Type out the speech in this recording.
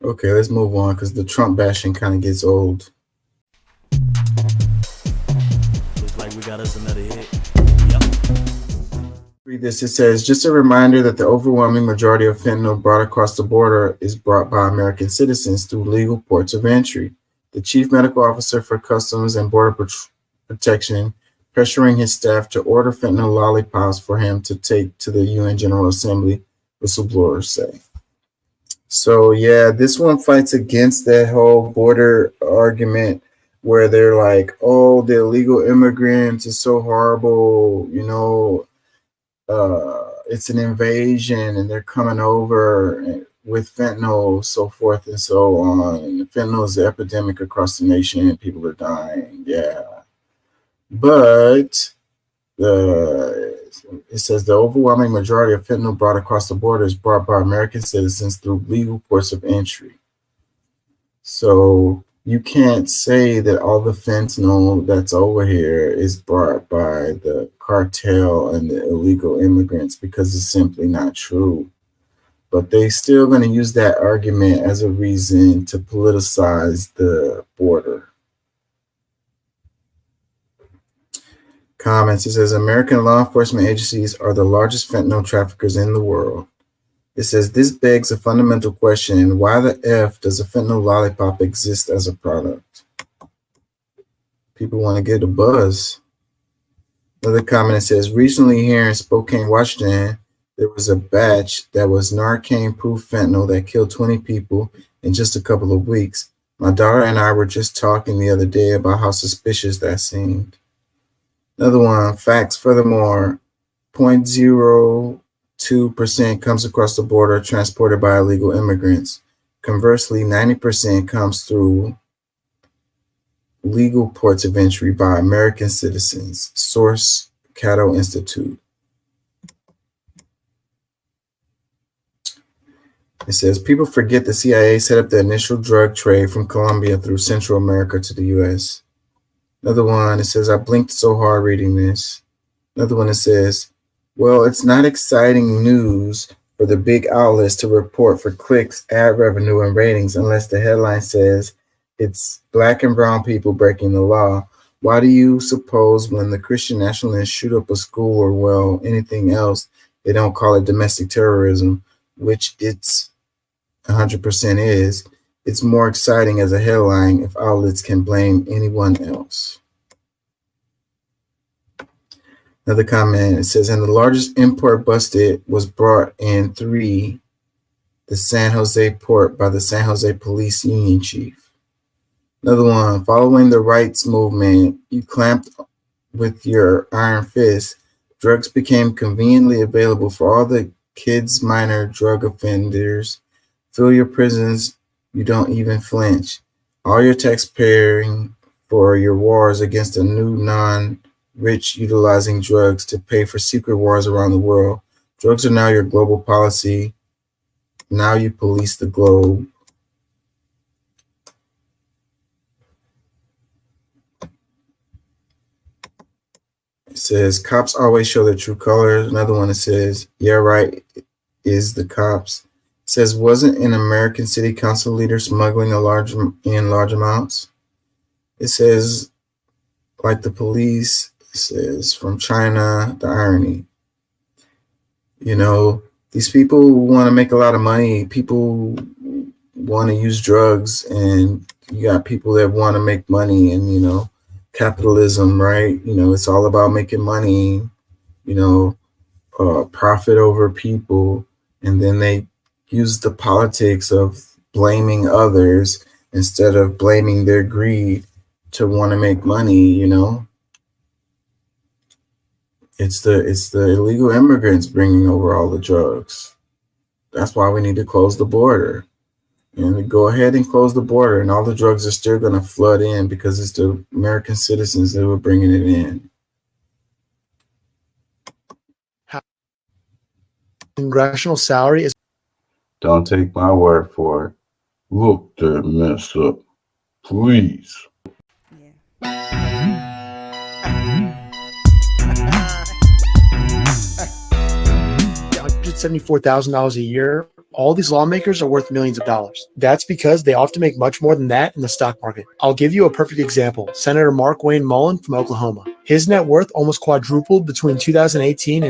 Okay, let's move on because the Trump bashing kind of gets old. Looks like we got us another hit. Yep. Read this. It says, just a reminder that the overwhelming majority of fentanyl brought across the border is brought by American citizens through legal ports of entry. The chief medical officer for Customs and Border Protection pressuring his staff to order fentanyl lollipops for him to take to the UN General Assembly, whistleblowers say. So yeah, this one fights against that whole border argument where they're like, oh, the illegal immigrants is so horrible, it's an invasion and they're coming over with fentanyl, so forth and so on. And fentanyl is an epidemic across the nation and people are dying. Yeah. But it says the overwhelming majority of fentanyl brought across the border is brought by American citizens through legal ports of entry. So you can't say that all the fentanyl that's over here is brought by the cartel and the illegal immigrants because it's simply not true. But they still going to use that argument as a reason to politicize the border. Comments. It says American law enforcement agencies are the largest fentanyl traffickers in the world. It says this begs a fundamental question: why the F does a fentanyl lollipop exist as a product? People want to get a buzz. Another comment says recently here in Spokane, Washington, there was a batch that was Narcan-proof fentanyl that killed 20 people in just a couple of weeks. My daughter and I were just talking the other day about how suspicious that seemed. Another one, facts. Furthermore, 0.02% comes across the border transported by illegal immigrants. Conversely, 90% comes through legal ports of entry by American citizens. Source, Cato Institute. It says, people forget the CIA set up the initial drug trade from Colombia through Central America to the U.S. Another one, it says, I blinked so hard reading this. Another one, it says, well, it's not exciting news for the big outlets to report for clicks, ad revenue, and ratings unless the headline says it's Black and brown people breaking the law. Why do you suppose when the Christian nationalists shoot up a school or, well, anything else, they don't call it domestic terrorism, which it's 100% is? It's more exciting as a headline if outlets can blame anyone else. Another comment, it says, and the largest import busted was brought in the San Jose port by the San Jose Police Union Chief. Another one, following the rights movement, you clamped with your iron fist. Drugs became conveniently available for all the kids, minor drug offenders. Fill your prisons, you don't even flinch. All your taxpaying for your wars against a new non-rich utilizing drugs to pay for secret wars around the world. Drugs are now your global policy. Now you police the globe. It says, cops always show their true colors. Another one that says, yeah, right, is the cops. It says, wasn't an American city council leader smuggling large amounts? It says, like the police, it says, from China, the irony. These people want to make a lot of money. People want to use drugs, and you got people that want to make money, and, capitalism, right? It's all about making money, profit over people. And then they use the politics of blaming others instead of blaming their greed to want to make money, It's the illegal immigrants bringing over all the drugs. That's why we need to close the border. And we go ahead and close the border, and all the drugs are still going to flood in because it's the American citizens that were bringing it in. Congressional salary is. Don't take my word for it. Look that mess up, please. $174,000 a year. all these lawmakers are worth millions of dollars. That's because they often make much more than that in the stock market. I'll give you a perfect example. Senator Mark Wayne Mullen from Oklahoma. His net worth almost quadrupled between 2018 and